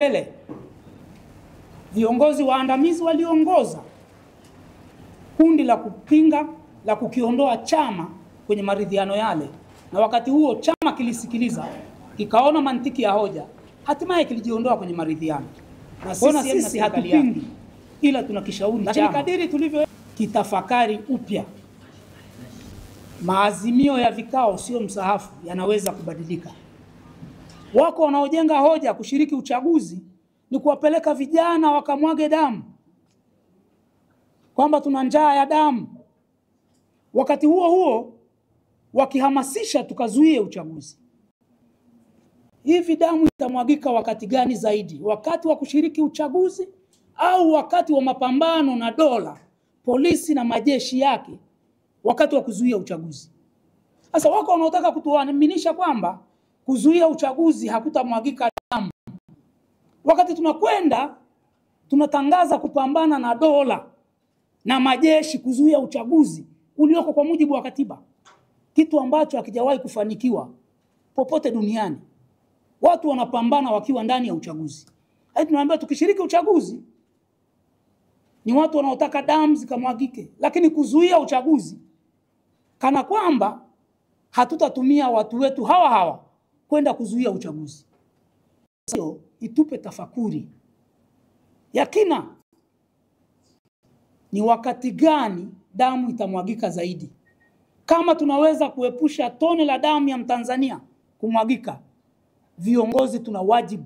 mbele. Viongozi waandamizi waliongoza kundi la kupinga la kukiondoa chama kwenye maridhiano yale, na wakati huo chama kilisikiliza, ikaona mantiki ya hoja, hatimaye kilijiondoa kwenye maridhiano. Na sisi hatupingi, ila tunakishauri chama kadiri tulivyo kitafakari upya. Maazimio ya vikao sio msahafu, yanaweza kubadilika. Wako wanaojenga hoja kushiriki uchaguzi ni kuwapeleka vijana wakamwage damu, kwamba tuna njaa ya damu. Wakati huo huo wakihamasisha tukazuie uchaguzi. Hivi damu itamwagika wakati gani zaidi? Wakati wa kushiriki uchaguzi au wakati wa mapambano na dola, polisi na majeshi yake wakati wa kuzuia uchaguzi? Sasa wako wanaotaka kutuaminisha kwamba kuzuia uchaguzi hakutamwagika damu, wakati tunakwenda tunatangaza kupambana na dola na majeshi kuzuia uchaguzi ulioko kwa mujibu wa katiba, kitu ambacho hakijawahi kufanikiwa popote duniani. Watu wanapambana wakiwa ndani ya uchaguzi. Hadi tunaambia tukishiriki uchaguzi ni watu wanaotaka damu zikamwagike, lakini kuzuia uchaguzi kana kwamba hatutatumia watu wetu hawa hawa kwenda kuzuia uchaguzi. Sio, itupe tafakuri ya kina. Ni wakati gani damu itamwagika zaidi? Kama tunaweza kuepusha tone la damu ya Mtanzania kumwagika, viongozi tuna wajibu,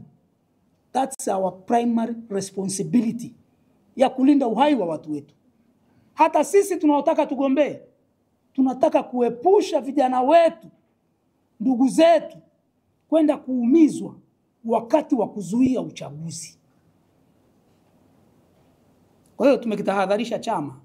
that's our primary responsibility, ya kulinda uhai wa watu wetu. Hata sisi tunaotaka tugombee, tunataka kuepusha vijana wetu, ndugu zetu, kwenda kuumizwa wakati wa kuzuia uchaguzi. Kwa hiyo tumekitahadharisha chama